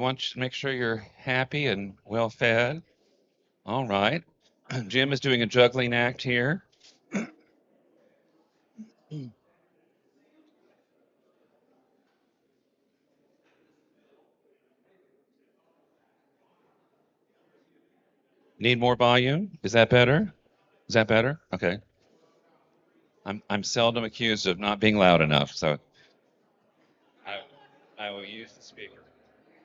Want you to make sure you're happy and well fed. All right. Jim is doing a juggling act here. Need more volume? Is that better? Is that better? Okay. I'm seldom accused of not being loud enough, so I I will use the speaker.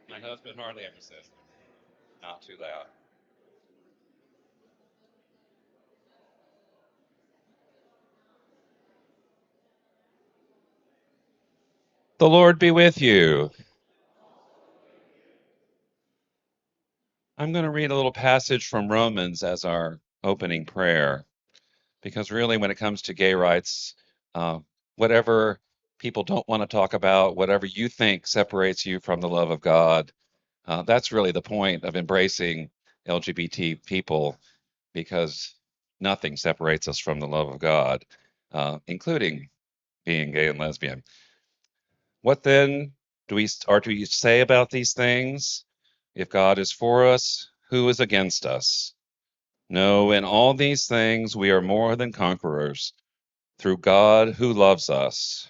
My husband hardly ever says not too loud. The Lord be with you. I'm going to read a little passage from Romans as our opening prayer. Because really, when it comes to gay rights, uh, whatever people don't want to talk about, whatever you think separates you from the love of God, that's really the point of embracing LGBT people, because nothing separates us from the love of God, including being gay and lesbian. What then are to say about these things? If God is for us, who is against us? No, in all these things we are more than conquerors through God who loves us.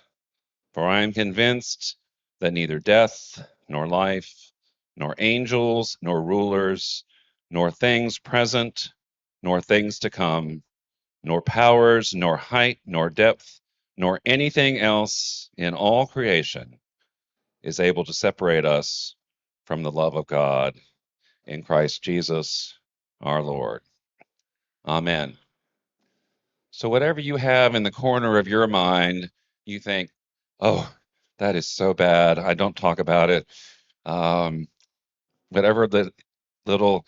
For I am convinced that neither death, nor life, nor angels, nor rulers, nor things present, nor things to come, nor powers, nor height, nor depth, nor anything else in all creation is able to separate us from the love of God in Christ Jesus our Lord. Amen. So, whatever you have in the corner of your mind, you think, oh, that is so bad. I don't talk about it. Um, whatever the little,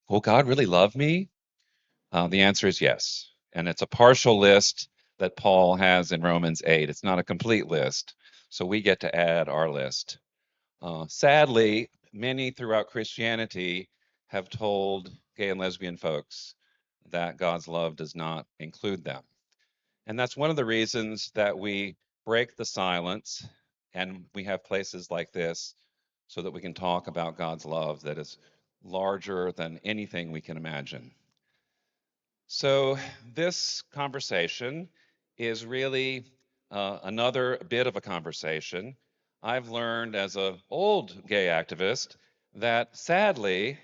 will God really love me? The answer is yes. And it's a partial list that Paul has in Romans 8. It's not a complete list. So, we get to add our list. Sadly, many throughout Christianity have told gay and lesbian folks that God's love does not include them. And that's one of the reasons that we break the silence and we have places like this so that we can talk about God's love that is larger than anything we can imagine. So, this conversation is really another bit of a conversation. I've learned as an old gay activist that sadly,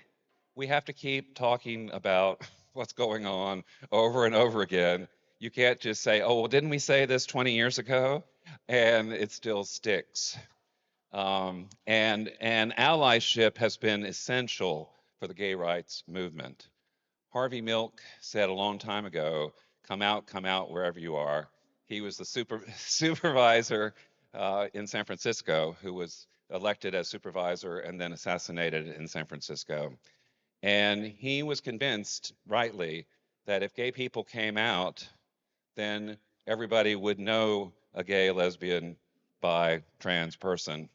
we have to keep talking about what's going on over and over again. You can't just say, oh, well, didn't we say this 20 years ago? And it still sticks. And allyship has been essential for the gay rights movement. Harvey Milk said a long time ago, come out wherever you are. He was the supervisor in San Francisco who was elected as supervisor and then assassinated in San Francisco. And he was convinced, rightly, that if gay people came out, then everybody would know a gay, lesbian, bi, trans person,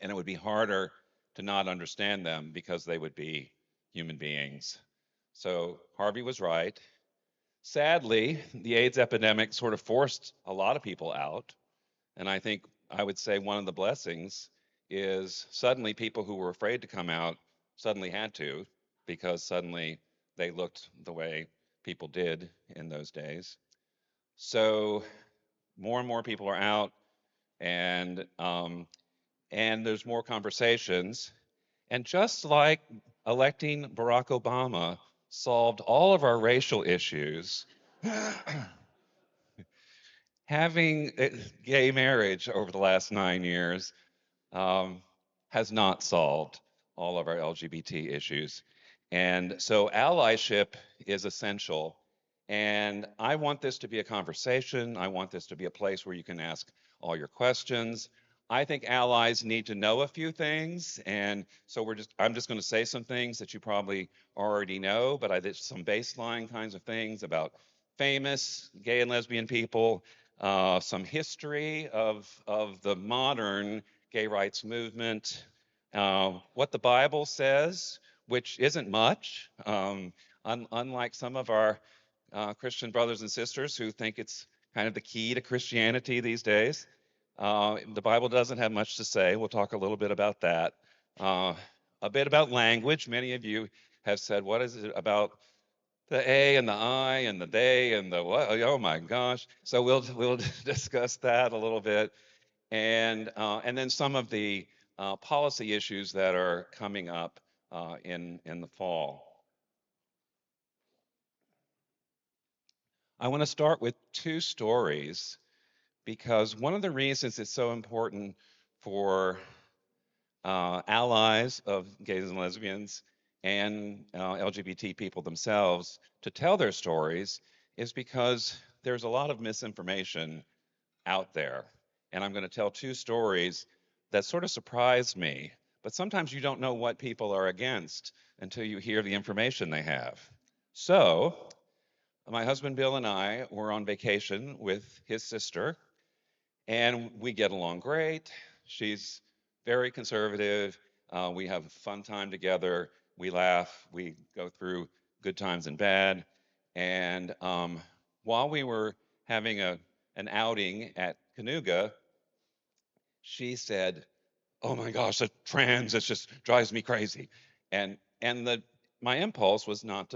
and it would be harder to not understand them because they would be human beings. So Harvey was right. Sadly, the AIDS epidemic sort of forced a lot of people out. And I think I would say one of the blessings is suddenly people who were afraid to come out suddenly had to, because suddenly they looked the way people did in those days. So more and more people are out, and there's more conversations. And just like electing Barack Obama solved all of our racial issues, having gay marriage over the last 9 years um, has not solved all of our LGBT issues. And so allyship is essential. And I want this to be a conversation. I want this to be a place where you can ask all your questions. I think allies need to know a few things. And so I'm just going to say some things that you probably already know, but I did some baseline kinds of things about famous gay and lesbian people, some history of the modern gay rights movement, what the Bible says, which isn't much, unlike some of our Christian brothers and sisters who think it's kind of the key to Christianity these days. The Bible doesn't have much to say. We'll talk a little bit about that. Uh, a bit about language. Many of you have said, what is it about the A and the I and the they and the what? Oh my gosh. So we'll discuss that a little bit, and then some of the policy issues that are coming up in the fall. I want to start with two stories because one of the reasons it's so important for allies of gays and lesbians and LGBT people themselves to tell their stories is because there's a lot of misinformation out there. And I'm going to tell two stories that sort of surprised me. But sometimes you don't know what people are against until you hear the information they have. So, my husband Bill and I were on vacation with his sister, and we get along great. She's very conservative. We have a fun time together. We laugh. We go through good times and bad. And while we were having an outing at Canuga, she said, "Oh my gosh, the trans, it just drives me crazy." And my impulse was not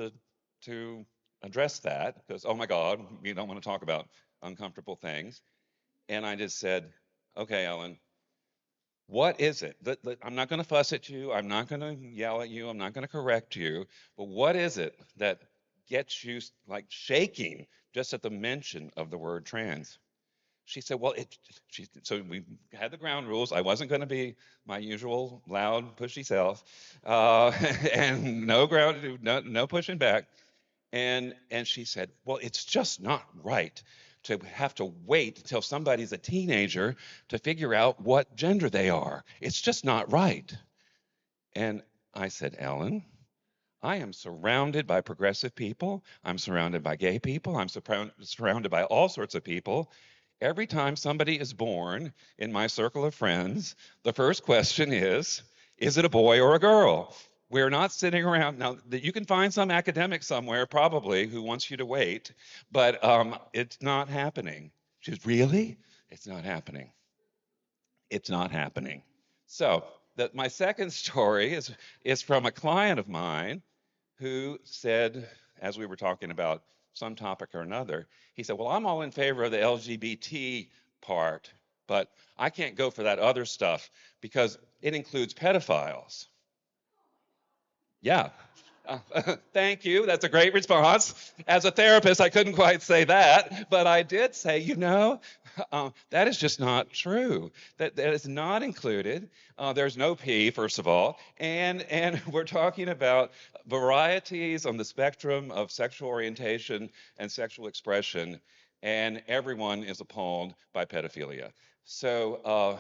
to address that because, oh my God, we don't want to talk about uncomfortable things. And I just said, "Okay, Ellen, what is it? I'm not going to fuss at you. I'm not going to yell at you. I'm not going to correct you. But what is it that gets you like shaking just at the mention of the word trans?" She said, "Well, so we had the ground rules. I wasn't going to be my usual loud, pushy self, uh, and no pushing back." And she said, "Well, it's just not right to have to wait until somebody's a teenager to figure out what gender they are. It's just not right." And I said, "Ellen, I am surrounded by progressive people. I'm surrounded by gay people. I'm surrounded by all sorts of people. Every time somebody is born in my circle of friends, the first question is it a boy or a girl?" We're not sitting around now. You can find some academic somewhere probably who wants you to wait, but it's not happening. She says, "Really? It's not happening. It's not happening." So my second story is from a client of mine who said, as we were talking about some topic or another, he said, "Well, I'm all in favor of the LGBT part, but I can't go for that other stuff because it includes pedophiles." Yeah. Thank you. That's a great response. As a therapist, I couldn't quite say that, but I did say, that is just not true. That is not included. There's no P, first of all, and we're talking about varieties on the spectrum of sexual orientation and sexual expression, and everyone is appalled by pedophilia. So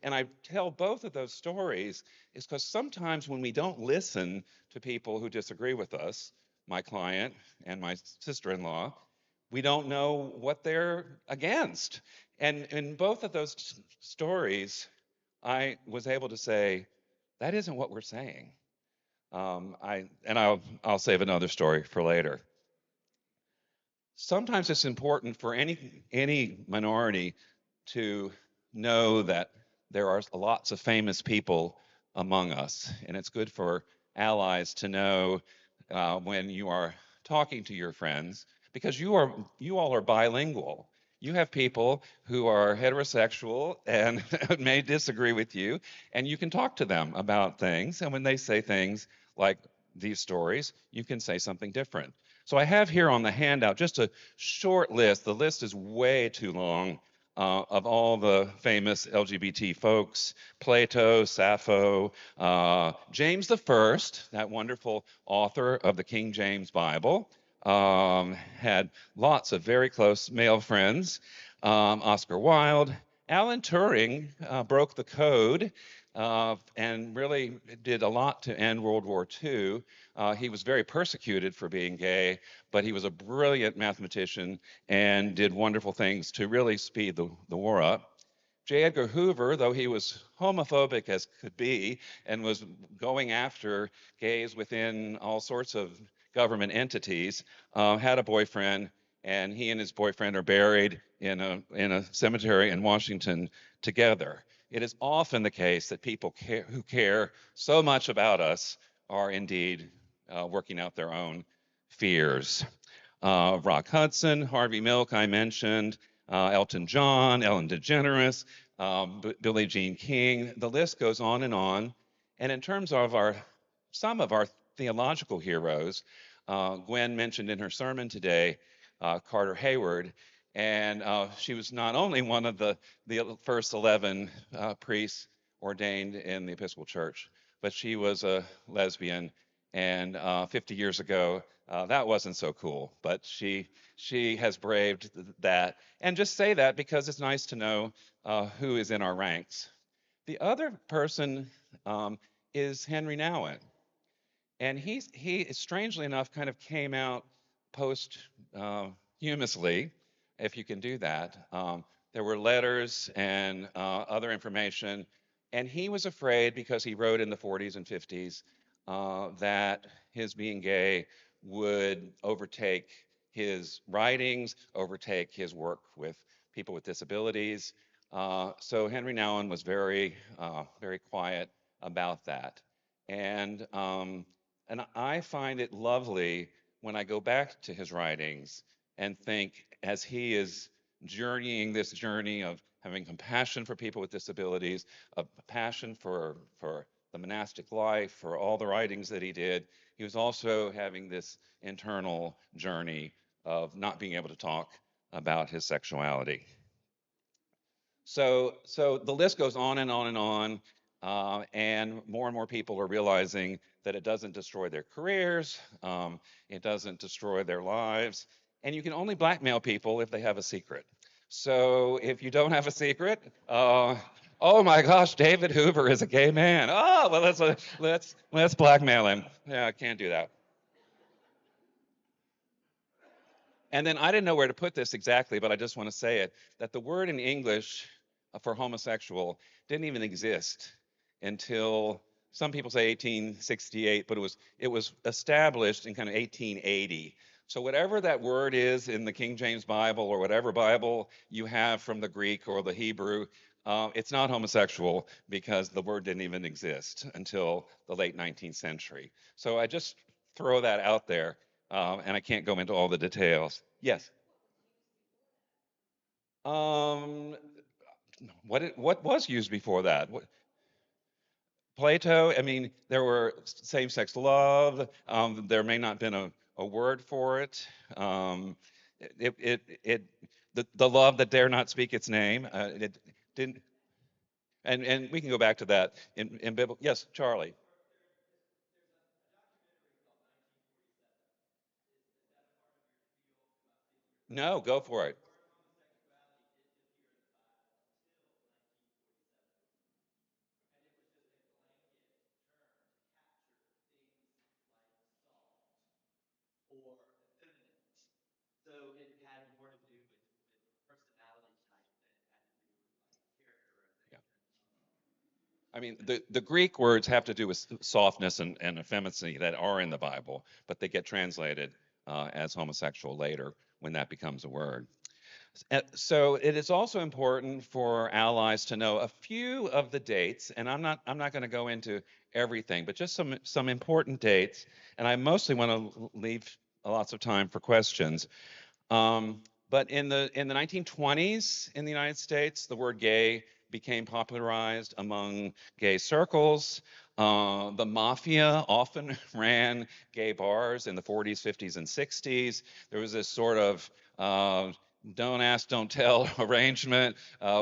and I tell both of those stories is because sometimes when we don't listen to people who disagree with us, my client and my sister-in-law, we don't know what they're against. And in both of those stories, I was able to say, that isn't what we're saying. I'll save another story for later. Sometimes it's important for any minority to know that there are lots of famous people among us, and it's good for allies to know when you are talking to your friends because you all are bilingual. You have people who are heterosexual and may disagree with you, and you can talk to them about things. And when they say things like these stories, you can say something different. So I have here on the handout just a short list. The list is way too long of all the famous LGBT folks: Plato, Sappho, James the First, that wonderful author of the King James Bible, had lots of very close male friends. Oscar Wilde. Alan Turing broke the code and really did a lot to end World War II. He was very persecuted for being gay, but he was a brilliant mathematician and did wonderful things to really speed the war up. J. Edgar Hoover, though he was homophobic as could be and was going after gays within all sorts of government entities, had a boyfriend, and he and his boyfriend are buried in a cemetery in Washington together. it is often the case that people who care so much about us are indeed working out their own fears. Rock Hudson, Harvey Milk, I mentioned, Elton John, Ellen DeGeneres, Billie Jean King. The list goes on and on. And in terms of some of our theological heroes, Gwen mentioned in her sermon today Carter Hayward, and she was not only one of the first 11 priests ordained in the Episcopal Church, but she was a lesbian. And 50 years ago, that wasn't so cool. But she has braved that. And just say that because it's nice to know who is in our ranks. The other person is Henry Nouwen. And he strangely enough kind of came out posthumously, if you can do that. There were letters and other information, and he was afraid because he wrote in the 40s and 50s that his being gay would overtake his writings, overtake his work with people with disabilities. So Henry Nouwen was very quiet about that. And and I find it lovely when I go back to his writings and think, as he is journeying this journey of having compassion for people with disabilities, a passion for the monastic life, for all the writings that he did, he was also having this internal journey of not being able to talk about his sexuality. So the list goes on and on and on, and more people are realizing that it doesn't destroy their careers, it doesn't destroy their lives, and you can only blackmail people if they have a secret. So if you don't have a secret, oh my gosh, David Hoover is a gay man. Oh well, let's blackmail him. Yeah, I can't do that. And then I didn't know where to put this exactly, but I just want to say it that the word in English for homosexual didn't even exist until some people say 1868, but it was established in kind of 1880. So whatever that word is in the King James Bible or whatever Bible you have from the Greek or the Hebrew, it's not homosexual because the word didn't even exist until the late 19th century. So I just throw that out there, and I can't go into all the details. Yes. Um, what was used before that? Plato. I mean, there were same-sex love. There may not have been a word for it. It the love that dare not speak its name. It didn't. And we can go back to that in Bible. Yes, Charlie. No, go for it. Yeah. I mean, the Greek words have to do with softness and effeminacy that are in the Bible, but they get translated as homosexual later when that becomes a word. So it is also important for allies to know a few of the dates, and I'm not going to go into everything, but just some important dates, and I mostly want to leave lots of time for questions. But in the 1920s in the United States, the word gay became popularized among gay circles. The mafia often ran gay bars in the 40s, 50s, and 60s. There was this sort of don't ask, don't tell arrangement.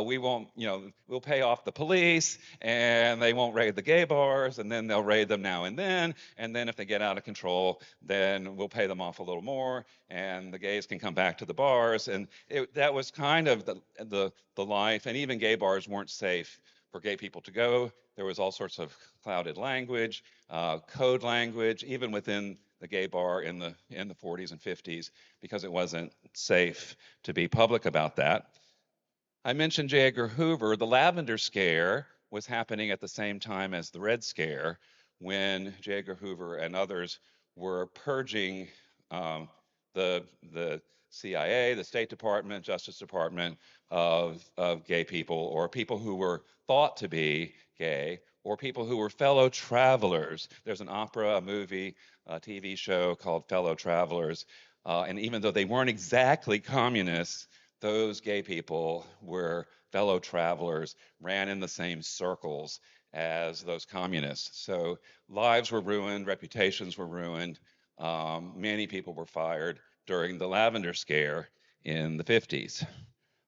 We won't, we'll pay off the police and they won't raid the gay bars, and then they'll raid them now and then. And then if they get out of control, then we'll pay them off a little more and the gays can come back to the bars. And that was kind of the life. And even gay bars weren't safe for gay people to go. There was all sorts of clouded language, code language, even within the gay bar in the 40s and 50s, because it wasn't safe to be public about that. I mentioned J. Edgar Hoover. The Lavender Scare was happening at the same time as the Red Scare, when J. Edgar Hoover and others were purging um, the CIA, the State Department, Justice Department of gay people, or people who were thought to be gay, or people who were fellow travelers. There's an opera, a movie, a TV show called Fellow Travelers. And even though they weren't exactly communists, those gay people were fellow travelers, ran in the same circles as those communists. So lives were ruined, reputations were ruined. Many people were fired during the Lavender Scare in the 50s.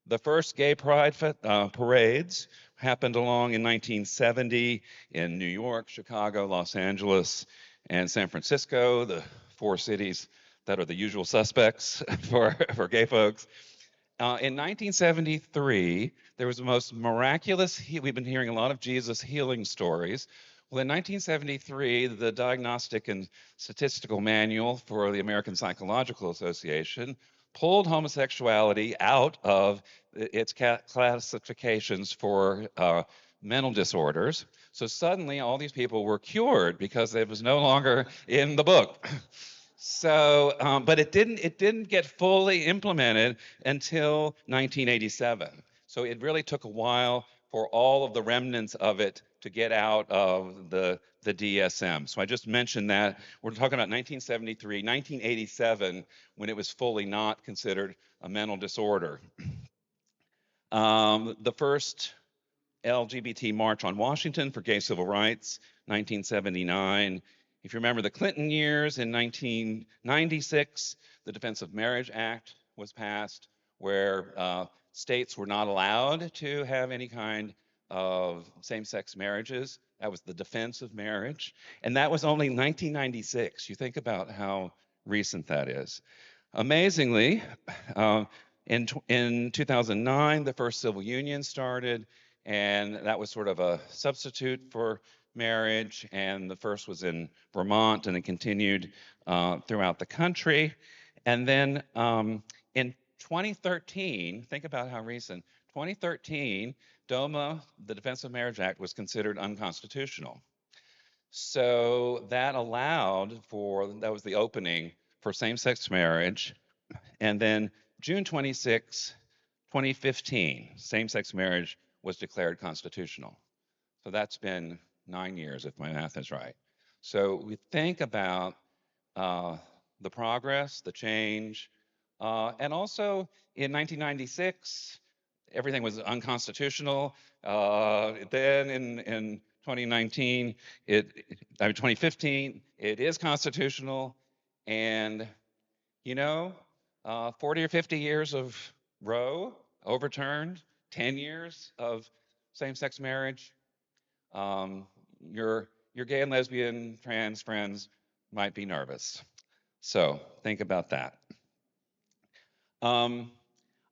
The first gay pride parades happened along in 1970 in New York, Chicago, Los Angeles, and San Francisco, the four cities that are the usual suspects for gay folks. In 1973, there was the most miraculous, we've been hearing a lot of Jesus healing stories. Well, in 1973, the Diagnostic and Statistical Manual for the American Psychological Association pulled homosexuality out of its classifications for mental disorders. So suddenly, all these people were cured because it was no longer in the book. So, but it didn't get fully implemented until 1987. So it really took a while for all of the remnants of it to get out of the DSM. So I just mentioned that. We're talking about 1973, 1987, when it was fully not considered a mental disorder. The first LGBT March on Washington for Gay Civil Rights, 1979. If you remember the Clinton years, in 1996, the Defense of Marriage Act was passed, where states were not allowed to have any kind of same sex marriages. That was the defense of marriage. And that was only 1996. You think about how recent that is. Amazingly, uh, in 2009, the first civil union started, and that was sort of a substitute for marriage. And the first was in Vermont, and it continued throughout the country. And then in 2013, think about how recent, 2013, DOMA, the Defense of Marriage Act, was considered unconstitutional. So that allowed for, that was the opening for same sex marriage. And then June 26, 2015, same sex marriage was declared constitutional. So that's been 9 years, if my math is right. So we think about uh, the progress, the change, and also in 1996, everything was unconstitutional. Then in 2019, I mean 2015, it is constitutional, and you know, 40 or 50 years of Roe overturned, 10 years of same-sex marriage. Um, your gay and lesbian, trans friends might be nervous. So think about that. Um,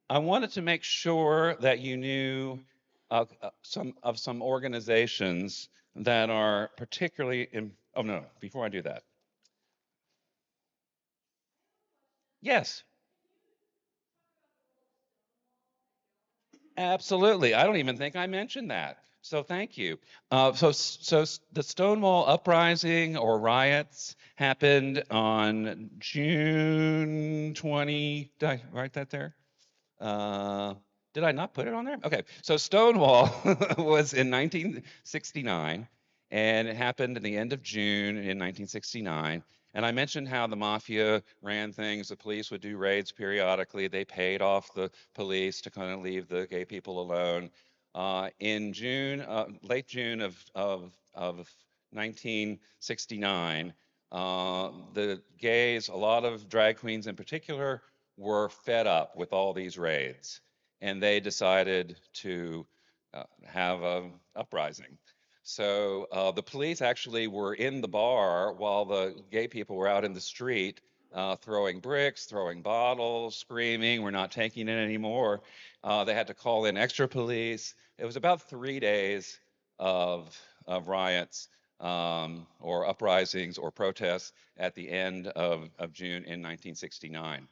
I wanted to make sure that you knew some organizations that are particularly in. Oh no! Before I do that, yes, absolutely. I don't even think I mentioned that. So thank you. The Stonewall uprising or riots happened on June 20. Did I write that there? Uh, did I not put it on there? Okay, so Stonewall was in 1969, and it happened at the end of June in 1969. And I mentioned how the mafia ran things. The police would do raids periodically. They paid off the police to kind of leave the gay people alone. In June, late June of 1969, the gays, a lot of drag queens in particular, were fed up with all these raids, and they decided to have an uprising. So the police actually were in the bar while the gay people were out in the street throwing bricks, throwing bottles, screaming, "We're not taking it anymore." They had to call in extra police. It was about 3 days of riots or uprisings or protests at the end of June in 1969.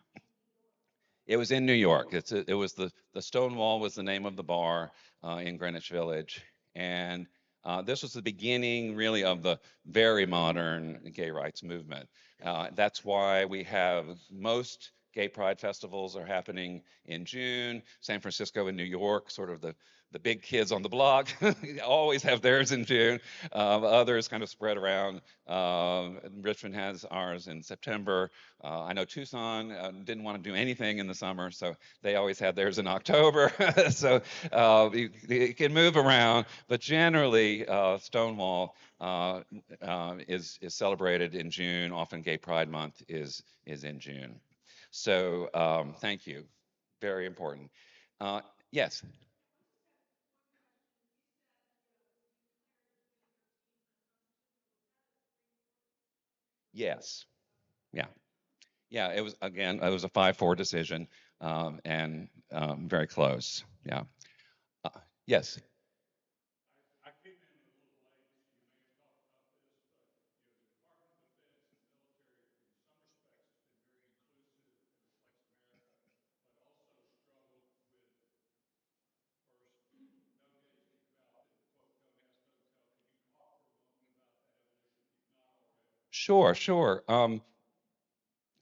It was in New York. It was the Stonewall was the name of the bar in Greenwich Village, and this was the beginning, really, of the very modern gay rights movement. That's why we have most gay pride festivals are happening in June. San Francisco and New York, sort of the big kids on the block, always have theirs in June. Others kind of spread around. Richmond has ours in September. I know Tucson didn't want to do anything in the summer, so they always had theirs in October. So you can move around, but generally Stonewall is celebrated in June. Often Gay Pride Month is in June. So thank you. Very important. Uh, yes. Yes. Yeah. Yeah. It was again. It was a 5-4 decision, and very close. Yeah. Uh, yes. Sure. Sure.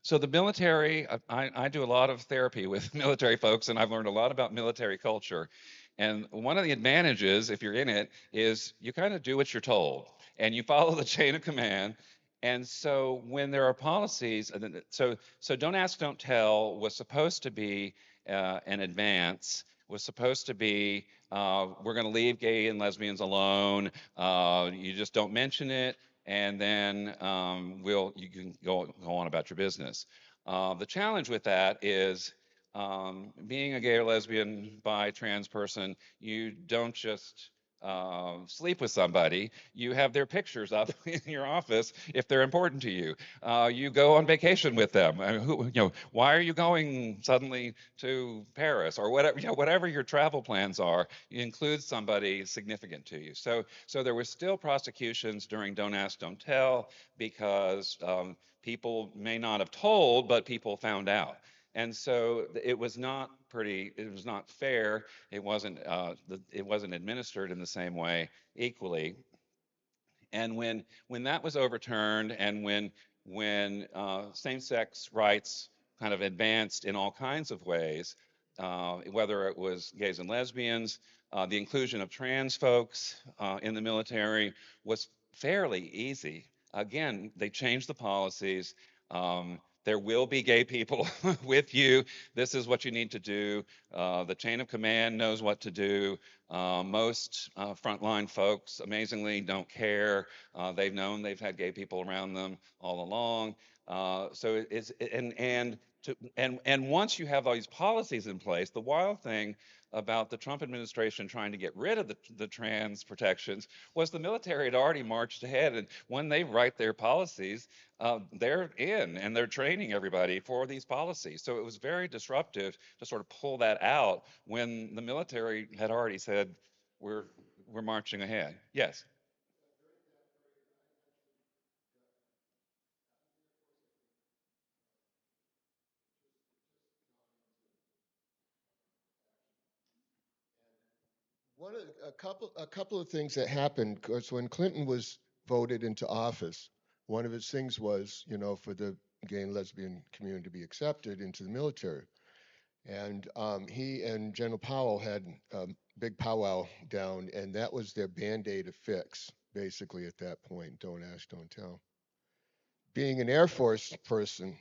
So the military, I do a lot of therapy with military folks, and I've learned a lot about military culture. And one of the advantages, if you're in it, is you kind of do what you're told, and you follow the chain of command. And so when there are policies, so don't ask, don't tell was supposed to be an advance, was supposed to be we're going to leave gay and lesbians alone. You just don't mention it, and then you can go on about your business. The challenge with that is being a gay or lesbian, bi, trans person, you don't just sleep with somebody. You have their pictures up in your office if they're important to you. You go on vacation with them. Why are you going suddenly to Paris or whatever? Whatever your travel plans are, you include somebody significant to you. So there were still prosecutions during Don't Ask, Don't Tell because people may not have told, but people found out. And so it was not pretty. It was not fair. It wasn't administered in the same way equally. And when that was overturned, and when same-sex rights kind of advanced in all kinds of ways, whether it was gays and lesbians, the inclusion of trans folks in the military was fairly easy. Again, they changed the policies. There will be gay people with you. This is what you need to do. The chain of command knows what to do. Most frontline folks, amazingly, don't care. They've known they've had gay people around them all along. So it's and once you have all these policies in place, the wild thing about the Trump administration trying to get rid of the trans protections was the military had already marched ahead, and when they write their policies, they're in and they're training everybody for these policies. So it was very disruptive to sort of pull that out when the military had already said we're we're marching ahead. Yes. A couple of things that happened, because when Clinton was voted into office, one of his things was, for the gay and lesbian community to be accepted into the military. And he and General Powell had a big powwow down, and that was their band-aid to fix, basically, at that point. Don't ask, don't tell. Being an Air Force person,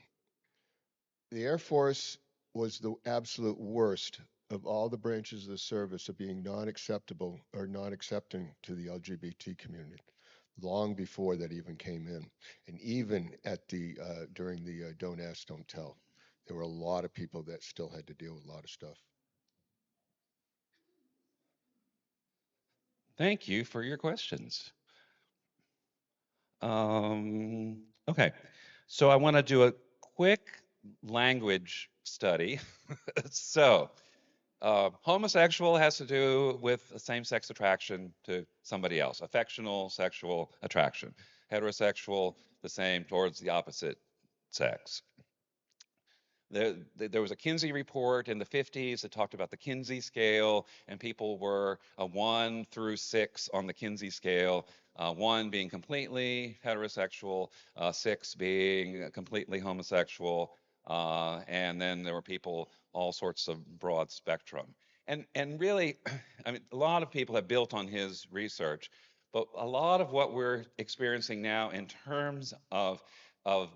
the Air Force was the absolute worst of all the branches of the service of being non-acceptable or non-accepting to the LGBT community, long before that even came in, and even at the during the Don't Ask, Don't Tell, there were a lot of people that still had to deal with a lot of stuff. Thank you for your questions. Okay, so I want to do a quick language study. So, homosexual has to do with a same-sex attraction to somebody else, affectional sexual attraction. Heterosexual, the same towards the opposite sex. There was a Kinsey report in the 50s that talked about the Kinsey scale, and people were a 1 through 6 on the Kinsey scale. 1 being completely heterosexual, 6 being completely homosexual. And then there were people all sorts of broad spectrum. And really, I mean, a lot of people have built on his research, but a lot of what we're experiencing now in terms of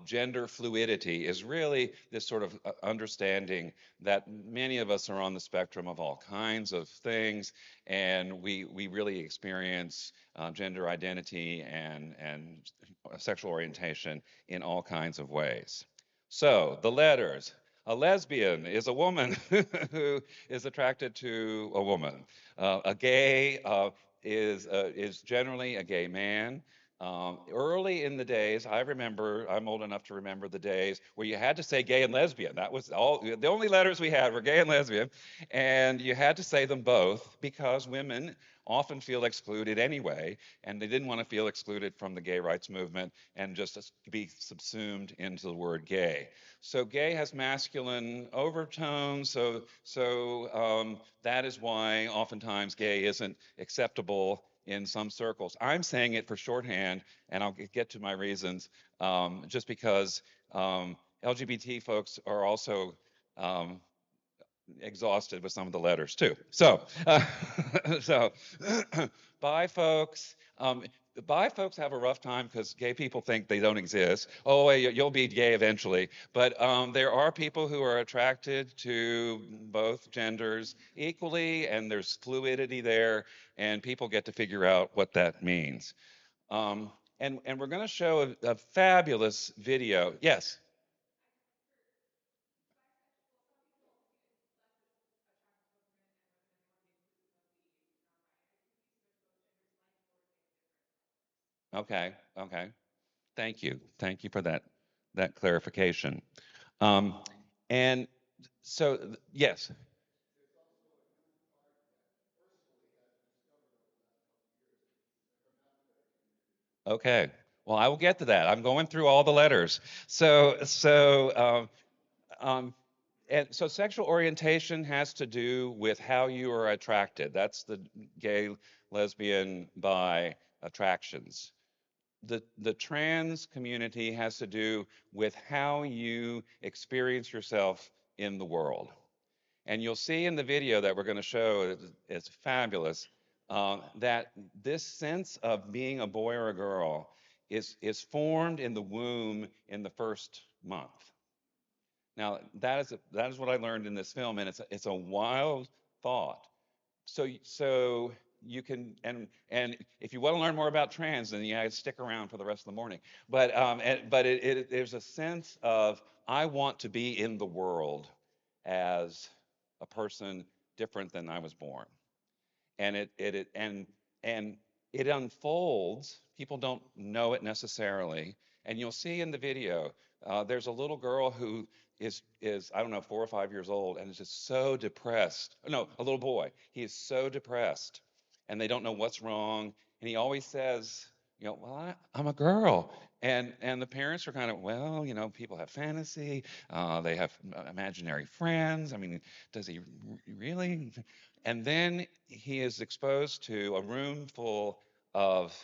gender fluidity is really this sort of understanding that many of us are on the spectrum of all kinds of things, and we really experience gender identity and sexual orientation in all kinds of ways. So, the letters. A lesbian is a woman who is attracted to a woman. A gay is generally a gay man. Early in the days, I remember, I'm old enough to remember the days where you had to say gay and lesbian. That was all, the only letters we had were gay and lesbian. And you had to say them both because women often feel excluded anyway, and they didn't want to feel excluded from the gay rights movement and just be subsumed into the word gay. So gay has masculine overtones. So that is why oftentimes gay isn't acceptable in some circles. I'm saying it for shorthand, and I'll get to my reasons. Just because LGBT folks are also um, exhausted with some of the letters too. So bi folks. Bi folks have a rough time because gay people think they don't exist. Oh, wait, you'll be gay eventually. But there are people who are attracted to both genders equally, and there's fluidity there, and people get to figure out what that means. Um, and we're going to show a fabulous video. Yes. Okay. Okay. Thank you. Thank you for that clarification. Um, and so, yes. Okay. Well, I will get to that. I'm going through all the letters. Um, and so sexual orientation has to do with how you are attracted. That's the gay, lesbian, bi attractions. The trans community has to do with how you experience yourself in the world. And you'll see in the video that we're going to show, it's fabulous, that this sense of being a boy or a girl is formed in the womb in the first month. Now, that is what I learned in this film, and it's a wild thought. So you can, and if you want to learn more about trans, then you gotta stick around for the rest of the morning. But there's a sense of I want to be in the world as a person different than I was born, and and it unfolds. People don't know it necessarily, and you'll see in the video. There's a little girl who is I don't know 4 or 5 years old and is just so depressed. No, a little boy. He is so depressed, and they don't know what's wrong. And he always says, well, I'm a girl, and the parents are kind of, well, people have fantasy. They have imaginary friends. I mean, does he really? And then he is exposed to a room full of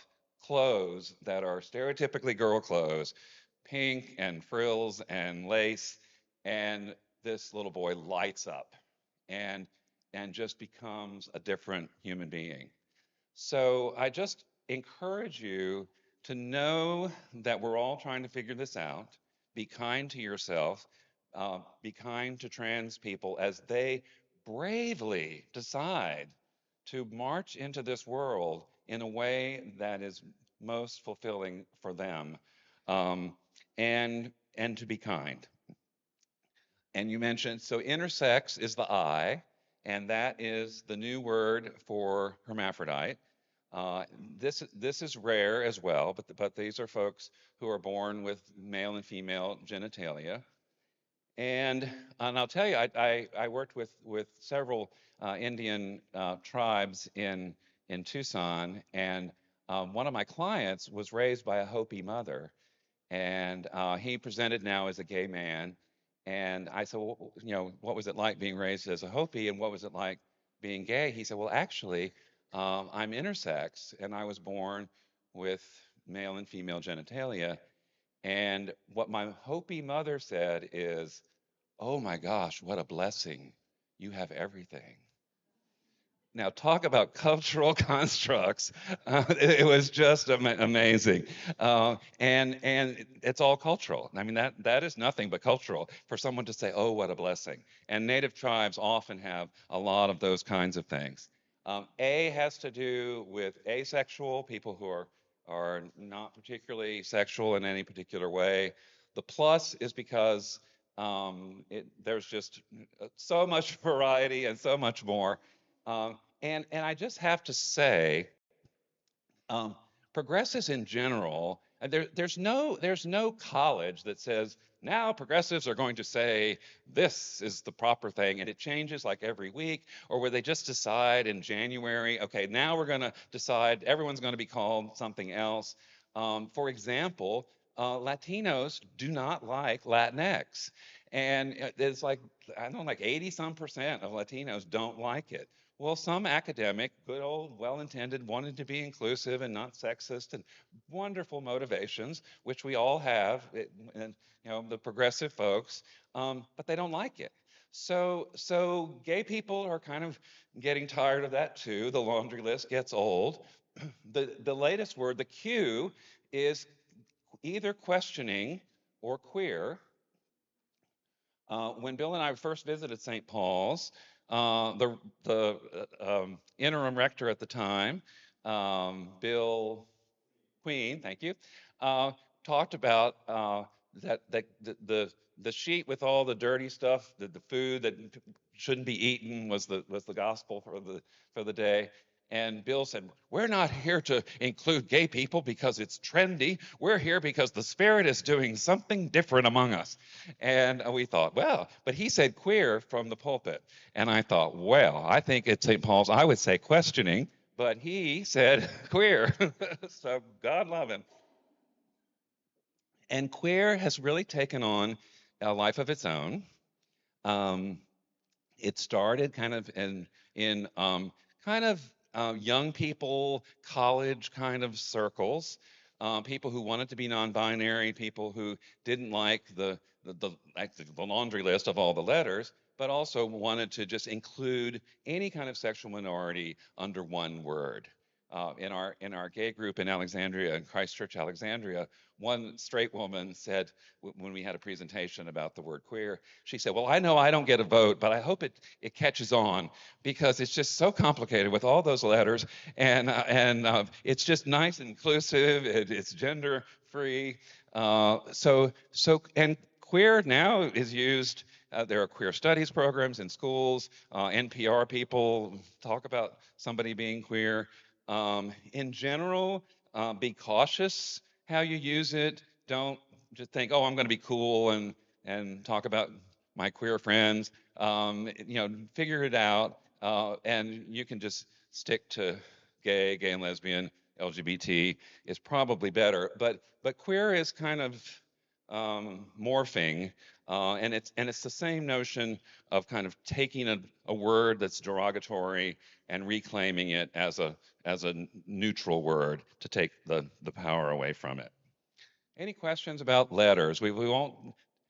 clothes that are stereotypically girl clothes, pink and frills and lace, and this little boy lights up and and just becomes a different human being. So I just encourage you to know that we're all trying to figure this out. Be kind to yourself. Be kind to trans people as they bravely decide to march into this world in a way that is most fulfilling for them, um, and to be kind. And you mentioned, so intersex is the I, and that is the new word for hermaphrodite. Uh, this is rare as well, but these are folks who are born with male and female genitalia. And I'll tell you, I worked with several Indian tribes in Tucson, and one of my clients was raised by a Hopi mother, and he presented now as a gay man. And I said, well, what was it like being raised as a Hopi, and what was it like being gay? He said, well, actually, I'm intersex, and I was born with male and female genitalia. And what my Hopi mother said is, Oh my gosh, what a blessing. You have everything. Now, talk about cultural constructs. It was just amazing, and it's all cultural. I mean, that is nothing but cultural for someone to say, "Oh, what a blessing." And Native tribes often have a lot of those kinds of things. A has to do with asexual people who are not particularly sexual in any particular way. The plus is because there's just so much variety and so much more. And I just have to say, um, progressives in general, there's no college that says now progressives are going to say this is the proper thing, and it changes like every week, or where they just decide in January, okay, now we're going to decide everyone's going to be called something else. For example, Latinos do not like Latinx. And it's like, I don't know, like 80 some percent of Latinos don't like it. Well, some academic, good old, well-intended, wanted to be inclusive and not sexist, and wonderful motivations, which we all have, and the progressive folks, but they don't like it. So gay people are kind of getting tired of that too. The laundry list gets old. The latest word, the Q, is either questioning or queer. When Bill and I first visited St. Paul's, the interim rector at the time, Bill Queen, thank you, uh, talked about that the sheet with all the dirty stuff, the food that shouldn't be eaten was the gospel for the day. And Bill said, "We're not here to include gay people because it's trendy. We're here because the Spirit is doing something different among us." And we thought, well, but he said queer from the pulpit. And I thought, well, I think at St. Paul's I would say questioning, but he said queer. So God love him. And queer has really taken on a life of its own. Um, it started kind of in kind of young people, college kind of circles, people who wanted to be non-binary, people who didn't like the laundry list of all the letters, but also wanted to just include any kind of sexual minority under one word. In our gay group in Alexandria, in Christchurch, Alexandria, one straight woman said when we had a presentation about the word queer, she said, "Well, I know I don't get a vote, but I hope it catches on because it's just so complicated with all those letters, and it's just nice and inclusive. It's gender free. And queer now is used. There are queer studies programs in schools. NPR people talk about somebody being queer. In general, be cautious how you use it. Don't just think, oh, I'm going to be cool and talk about my queer friends. Figure it out, and you can just stick to gay and lesbian, LGBT is probably better. But queer is kind of morphing, and it's the same notion of kind of taking a word that's derogatory and reclaiming it as a neutral word to take the power away from it. Any questions about letters? We won't,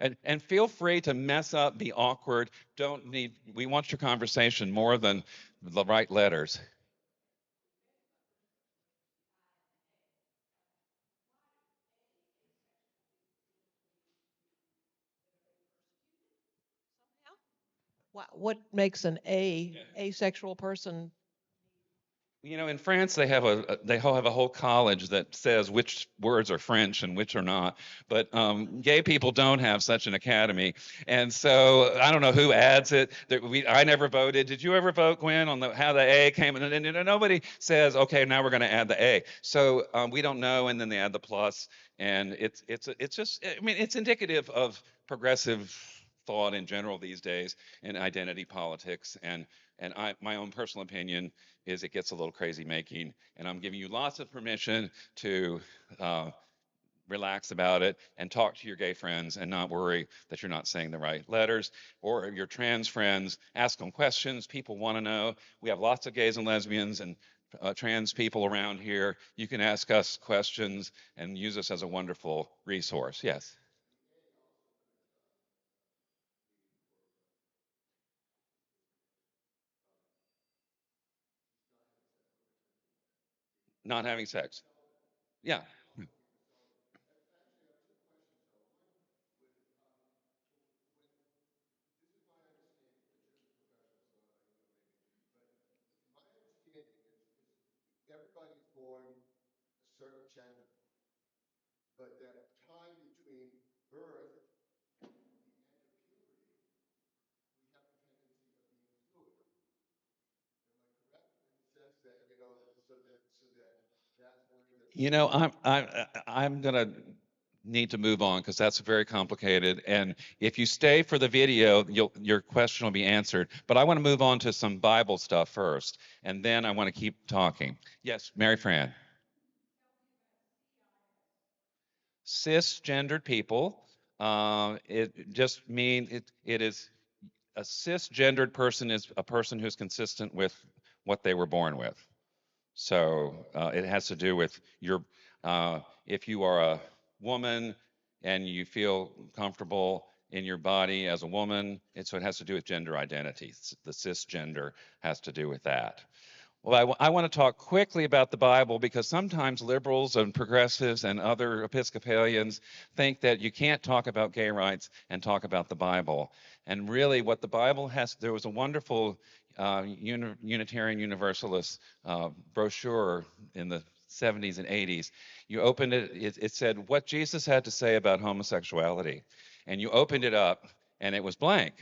and feel free to mess up, be awkward. Don't need, we want your conversation more than the right letters. What makes an asexual person? In France they have a whole college that says which words are French and which are not. But gay people don't have such an academy, and so I don't know who adds it. I never voted. Did you ever vote, Gwen, on how the A came? And nobody says, okay, now we're going to add the A. So we don't know, and then they add the plus, and it's just, I mean, it's indicative of progressive thought in general these days in identity politics, and my own personal opinion is it gets a little crazy making, and I'm giving you lots of permission to uh, relax about it and talk to your gay friends and not worry that you're not saying the right letters, or your trans friends, ask them questions. People want to know. We have lots of gays and lesbians and trans people around here. You can ask us questions and use us as a wonderful resource. Yes. not having sex. Yeah. Everybody's born a certain gender, but that time between birth and the end of puberty, we have a tendency of being fluid. Am I correct in the sense that that's where the You know, I'm gonna need to move on because that's very complicated. And if you stay for the video, your question will be answered. But I want to move on to some Bible stuff first, and then I want to keep talking. Yes, Mary Fran. Cisgendered people. It just means it is a cisgendered person is a person who's consistent with what they were born with. So it has to do with if you are a woman and you feel comfortable in your body as a woman, so it has to do with gender identity. The cisgender has to do with that. Well, I want to talk quickly about the Bible because sometimes liberals and progressives and other Episcopalians think that you can't talk about gay rights and talk about the Bible. And really, what the Bible has, there was a wonderful Unitarian Universalist brochure in the 70s and 80s. You opened it, it said what Jesus had to say about homosexuality. And you opened it up, and it was blank.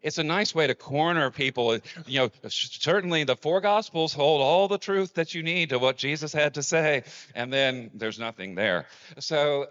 It's a nice way to corner people. You know, certainly the four gospels hold all the truth that you need to what Jesus had to say, and then there's nothing there. So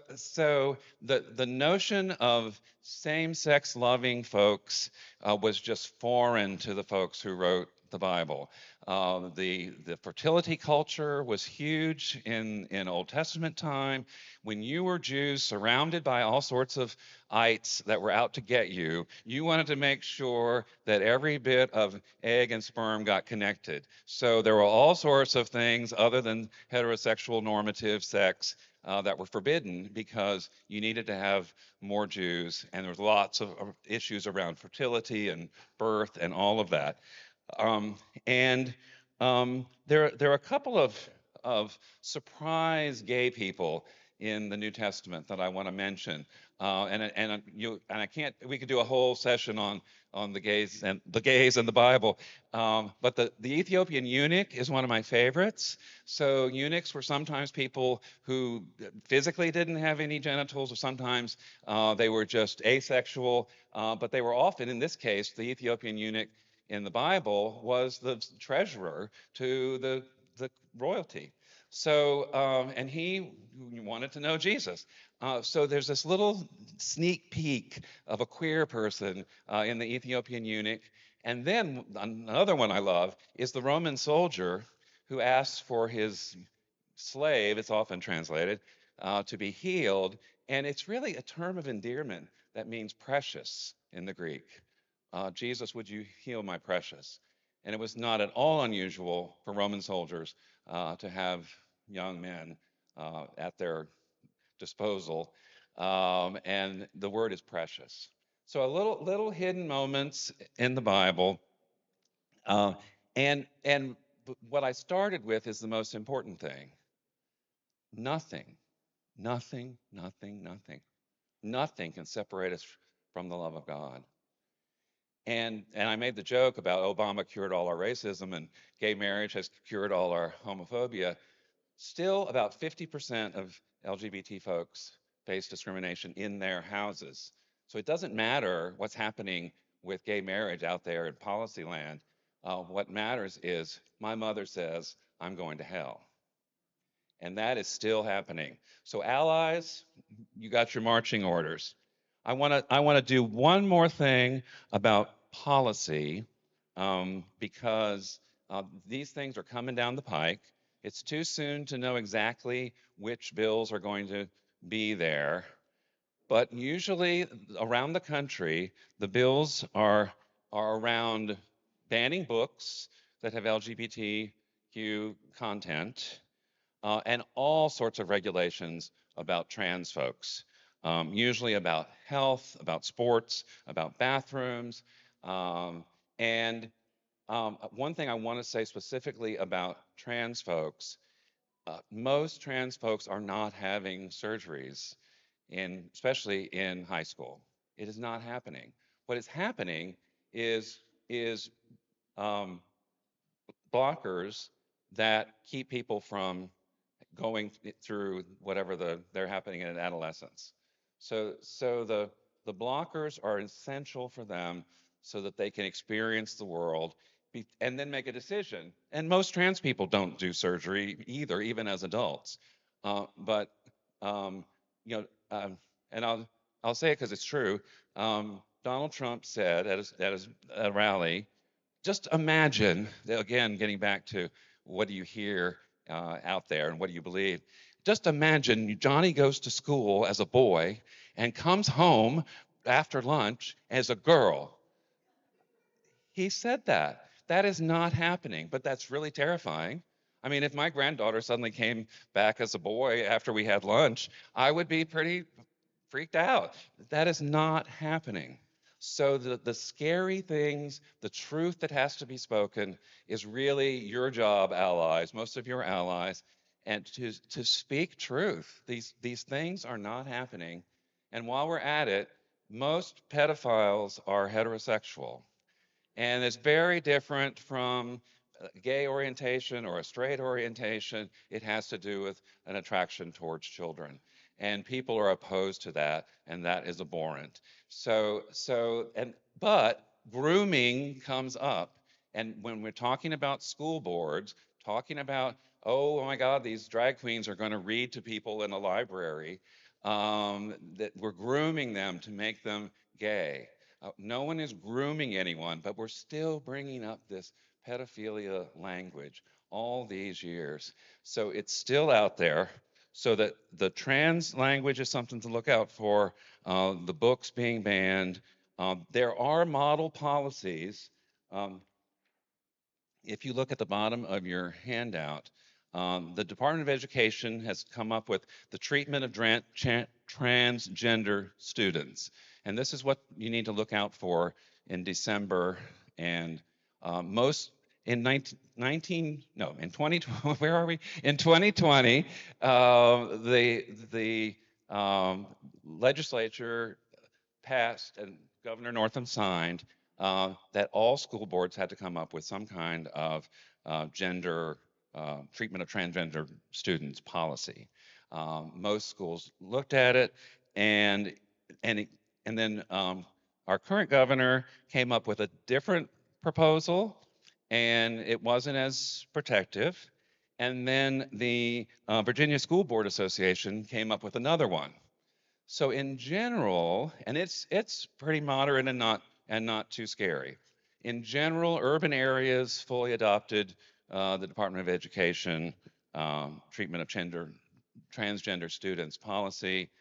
the notion of same-sex loving folks was just foreign to the folks who wrote the Bible. The fertility culture was huge in Old Testament time. When you were Jews surrounded by all sorts of ites that were out to get you, you wanted to make sure that every bit of egg and sperm got connected. So there were all sorts of things other than heterosexual normative sex that were forbidden because you needed to have more Jews, and there was lots of issues around fertility and birth and all of that. Um, and there are a couple of surprise gay people in the New Testament that I want to mention. And I can't. We could do a whole session on the gays and the Bible. But the Ethiopian eunuch is one of my favorites. So eunuchs were sometimes people who physically didn't have any genitals, or sometimes they were just asexual. But they were often, in this case, the Ethiopian eunuch in the Bible was the treasurer to the royalty. So, and he wanted to know Jesus. So there's this little sneak peek of a queer person in the Ethiopian eunuch. And then another one I love is the Roman soldier who asks for his slave, it's often translated, to be healed. And it's really a term of endearment that means precious in the Greek. Jesus, would you heal my precious? And it was not at all unusual for Roman soldiers to have young men at their disposal. And the word is precious. So a little hidden moments in the Bible. Uh, and what I started with is the most important thing. Nothing, nothing can separate us from the love of God. And I made the joke about Obama cured all our racism and gay marriage has cured all our homophobia. Still, about 50% of LGBT folks face discrimination in their houses. So it doesn't matter what's happening with gay marriage out there in policy land. What matters is my mother says I'm going to hell. And that is still happening. So allies, you got your marching orders. I want to do one more thing about policy because these things are coming down the pike. It's too soon to know exactly which bills are going to be there, but usually around the country, the bills are around banning books that have LGBTQ content and all sorts of regulations about trans folks, usually about health, about sports, about bathrooms, um, and one thing I want to say specifically about trans folks, most trans folks are not having surgeries especially in high school. It is not happening. What is happening is um, blockers that keep people from going through whatever they're happening in adolescence. So the blockers are essential for them so that they can experience the world and then make a decision. And most trans people don't do surgery either, even as adults. But um, you know, and I'll say it because it's true. Donald Trump said at his rally, just imagine, again, getting back to what do you hear out there and what do you believe? Just imagine Johnny goes to school as a boy and comes home after lunch as a girl. He said that. That is not happening, but that's really terrifying. I mean, if my granddaughter suddenly came back as a boy after we had lunch, I would be pretty freaked out. That is not happening. So the scary things, the truth that has to be spoken is really your job, allies, most of your allies, and to speak truth. These things are not happening. And while we're at it, most pedophiles are heterosexual. And it's very different from gay orientation or a straight orientation. It has to do with an attraction towards children. And people are opposed to that, and that is abhorrent. But grooming comes up. And when we're talking about school boards, talking about, oh my God, these drag queens are going to read to people in a library, that we're grooming them to make them gay. No one is grooming anyone, but we're still bringing up this pedophilia language all these years. So it's still out there. So that the trans language is something to look out for, the books being banned. There are model policies. Um, if you look at the bottom of your handout, the Department of Education has come up with the treatment of transgender students. And this is what you need to look out for in December. And most in 19, no, in 20, where are we? In 2020, the legislature passed and Governor Northam signed that all school boards had to come up with some kind of gender treatment of transgender students policy. Most schools looked at it, and and and then our current governor came up with a different proposal, and it wasn't as protective. And then the Virginia School Board Association came up with another one. So in general, and it's pretty moderate and not too scary. In general, urban areas fully adopted the Department of Education treatment of transgender students policy.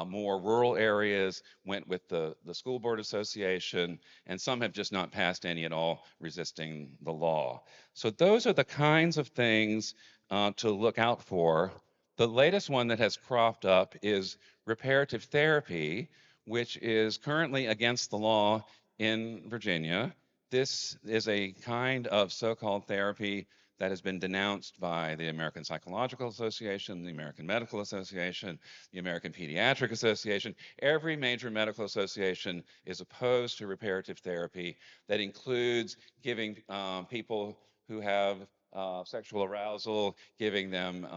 More rural areas went with the School Board Association, and some have just not passed any at all, resisting the law. So those are the kinds of things to look out for. The latest one that has cropped up is reparative therapy, which is currently against the law in Virginia. This is a kind of so-called therapy that has been denounced by the American Psychological Association, the American Medical Association, the American Pediatric Association. Every major medical association is opposed to reparative therapy that includes giving people who have sexual arousal, giving them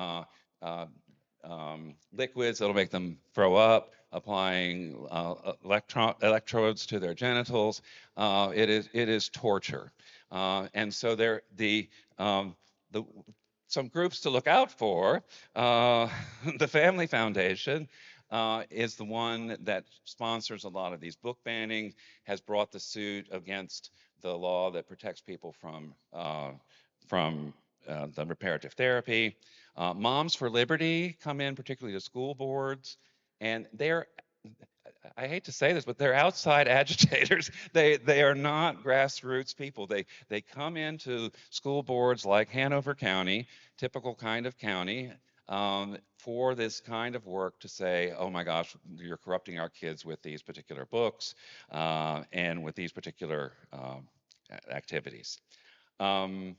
liquids that'll make them throw up, applying electrodes to their genitals. It is torture. And so the some groups to look out for. The Family Foundation is the one that sponsors a lot of these book bannings, has brought the suit against the law that protects people from the reparative therapy. Moms for Liberty come in, particularly to school boards, and I hate to say this, but they're outside agitators. They are not grassroots people. They come into school boards like Hanover County, typical kind of county, for this kind of work to say, oh my gosh, you're corrupting our kids with these particular books and with these particular activities. Um,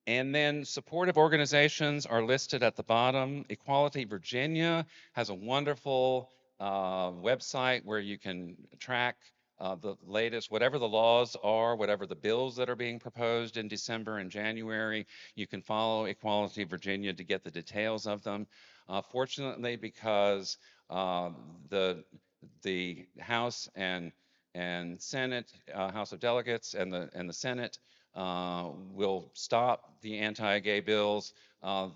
and then supportive organizations are listed at the bottom. Equality Virginia has a wonderful website where you can track the latest, whatever the laws are, whatever the bills that are being proposed in December and January. You can follow Equality Virginia to get the details of them. Fortunately, because the House and Senate, House of Delegates and the Senate will stop the anti-gay bills.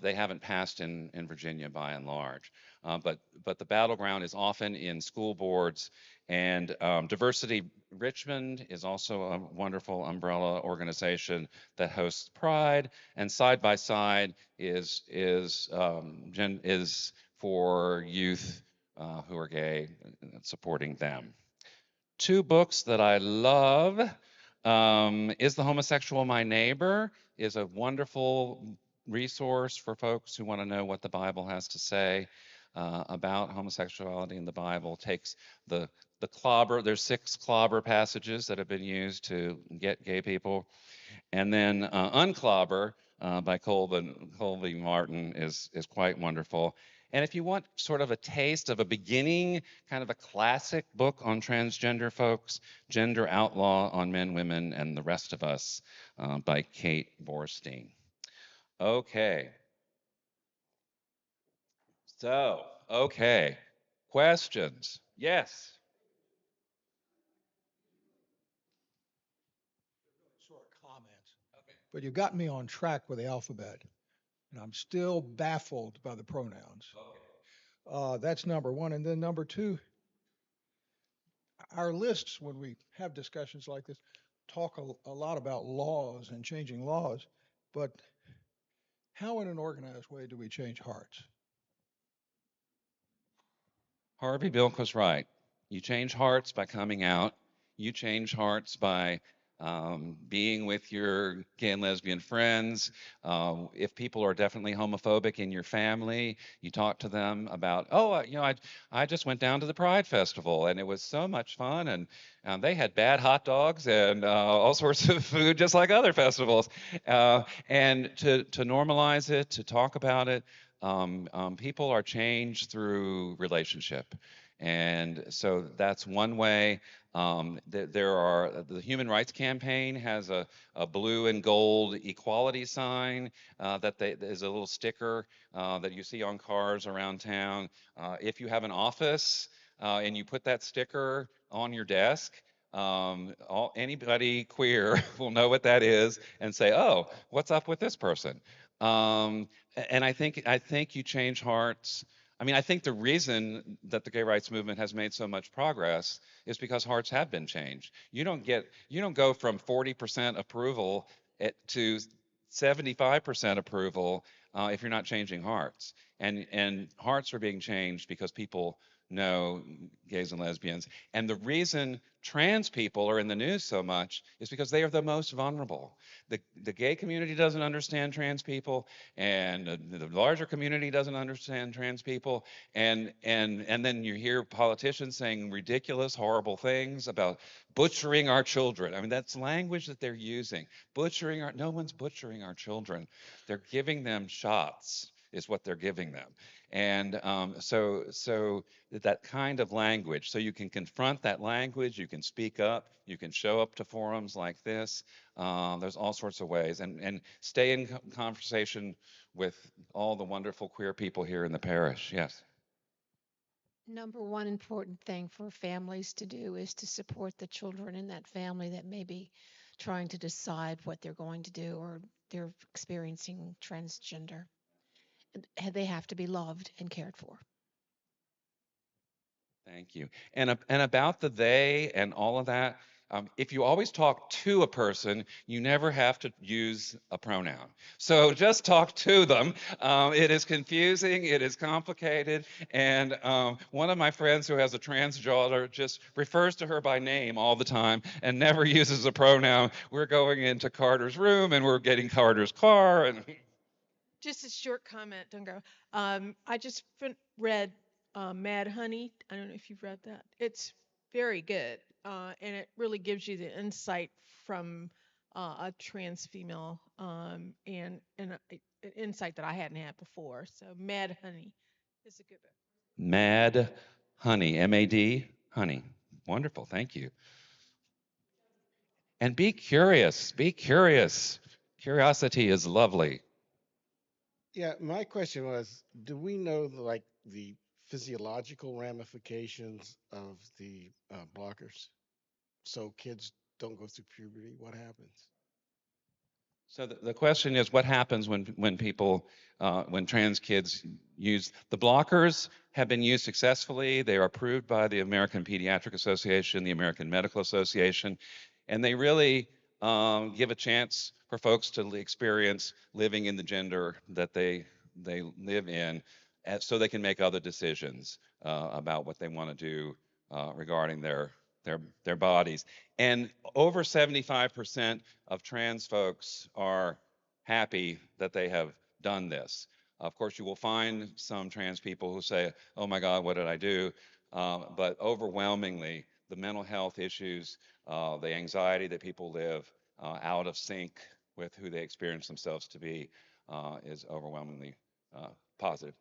They haven't passed in Virginia by and large. But the battleground is often in school boards, and Diversity Richmond is also a wonderful umbrella organization that hosts Pride, and Side by Side is for youth who are gay, supporting them. Two books that I love. Is the Homosexual My Neighbor is a wonderful resource for folks who want to know what the Bible has to say about homosexuality in the Bible. Takes the clobber. There's 6 clobber passages that have been used to get gay people, and then Unclobber by Colby Martin is quite wonderful. And if you want sort of a taste of a beginning, kind of a classic book on transgender folks, Gender Outlaw on Men, Women, and the Rest of Us by Kate Borstein. Okay, okay, questions? Yes. Short comments. But you got me on track with the alphabet, and I'm still baffled by the pronouns. That's number one. And then number two, our lists, when we have discussions like this, talk a lot about laws and changing laws. But how, in an organized way, do we change hearts? Harvey Milk was right. You change hearts by coming out. You change hearts by being with your gay and lesbian friends. If people are definitely homophobic in your family, you talk to them about, oh, I just went down to the Pride Festival and it was so much fun, and they had bad hot dogs and all sorts of food, just like other festivals. And to normalize it, to talk about it, people are changed through relationship. And so that's one way. The Human Rights Campaign has a blue and gold equality sign that is a little sticker that you see on cars around town. If you have an office and you put that sticker on your desk, anybody queer will know what that is and say, "Oh, what's up with this person?" Um, and I think you change hearts. I mean, I think the reason that the gay rights movement has made so much progress is because hearts have been changed. You don't go from 40% approval to 75% approval if you're not changing hearts. And hearts are being changed because people know gays and lesbians. And the reason trans people are in the news so much is because they are the most vulnerable. The gay community doesn't understand trans people, and the larger community doesn't understand trans people, and then you hear politicians saying ridiculous, horrible things about butchering our children. I mean, that's language that they're using. No one's butchering our children. They're giving them shots, is what they're giving them. And so that kind of language, so you can confront that language, you can speak up, you can show up to forums like this. There's all sorts of ways, and stay in conversation with all the wonderful queer people here in the parish. Yes. Number one important thing for families to do is to support the children in that family that may be trying to decide what they're going to do or they're experiencing transgender. They have to be loved and cared for. Thank you. And about the they and all of that, if you always talk to a person, you never have to use a pronoun. So just talk to them. It is confusing, it is complicated, and one of my friends who has a trans daughter just refers to her by name all the time and never uses a pronoun. We're going into Carter's room and we're getting Carter's car, and Just a short comment, don't go. I just read Mad Honey. I don't know if you've read that. It's very good, and it really gives you the insight from a trans female, and an insight that I hadn't had before. So Mad Honey is a good book. Mad Honey, M-A-D, honey. Wonderful, thank you. And be curious, be curious. Curiosity is lovely. Yeah, my question was, do we know the physiological ramifications of the blockers? So kids don't go through puberty. What happens? So the question is, what happens when people, when trans kids use the blockers? Have been used successfully. They are approved by the American Pediatric Association, the American Medical Association, and they really give a chance for folks to experience living in the gender that they live in, so they can make other decisions about what they want to do regarding their bodies. And over 75% of trans folks are happy that they have done this. Of course, you will find some trans people who say, oh my God, what did I do? But overwhelmingly, the mental health issues, the anxiety that people live out of sync with who they experience themselves to be is overwhelmingly positive.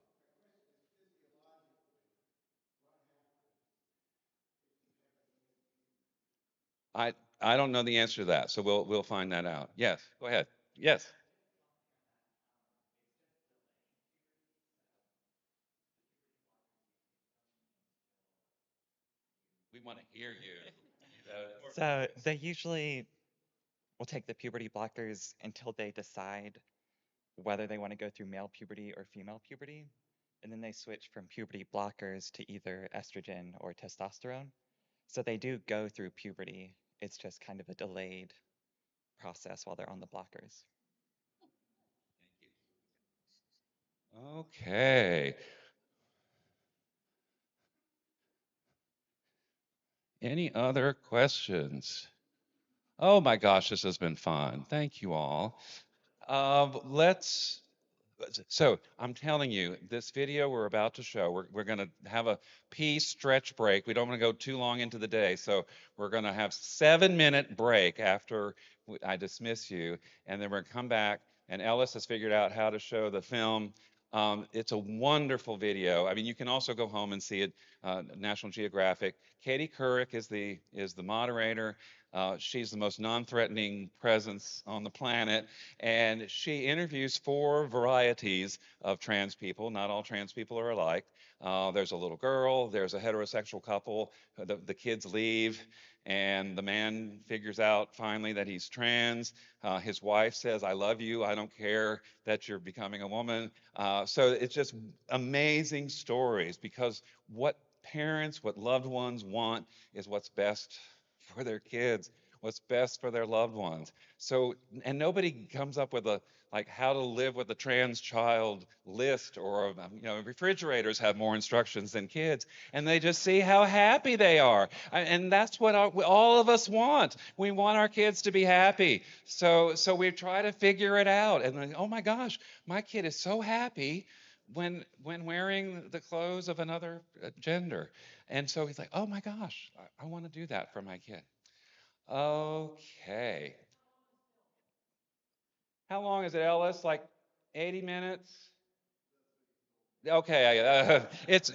I, I don't know the answer to that, so we'll find that out. Yes, go ahead. Yes. We want to hear you. So they usually will take the puberty blockers until they decide whether they want to go through male puberty or female puberty. And then they switch from puberty blockers to either estrogen or testosterone. So they do go through puberty. It's just kind of a delayed process while they're on the blockers. Okay. Any other questions? Oh my gosh, this has been fun. Thank you all. Let's So I'm telling you, this video we're about to show, we're going to have a pee stretch break. We don't want to go too long into the day, so we're going to have 7-minute break after I dismiss you, and then we're going to come back. And Ellis has figured out how to show the film. It's a wonderful video. I mean, you can also go home and see it. National Geographic. Katie Couric is the moderator. She's the most non-threatening presence on the planet, and she interviews 4 varieties of trans people. Not all trans people are alike. There's a little girl, there's a heterosexual couple, the kids leave, and the man figures out finally that he's trans. His wife says, I love you, I don't care that you're becoming a woman. So it's just amazing stories, because what parents, what loved ones want is what's best for their kids, what's best for their loved ones. So, and nobody comes up with a like how to live with a trans child list, or refrigerators have more instructions than kids, and they just see how happy they are. And that's what all of us want. We want our kids to be happy. So we try to figure it out, and then, oh my gosh, my kid is so happy when wearing the clothes of another gender. And so he's like, oh my gosh, I want to do that for my kid. Okay. How long is it, Ellis? Like 80 minutes? Okay, it's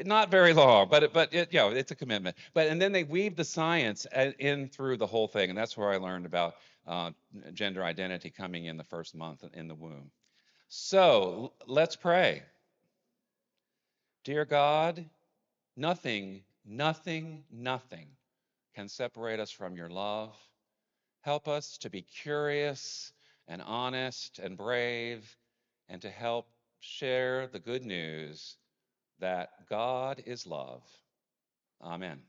not very long, but it's a commitment. But and then they weave the science in through the whole thing, and that's where I learned about uh, gender identity coming in the first month in the womb. So let's pray. Dear God, nothing can separate us from your love. Help us to be curious and honest and brave, and to help share the good news that God is love. Amen.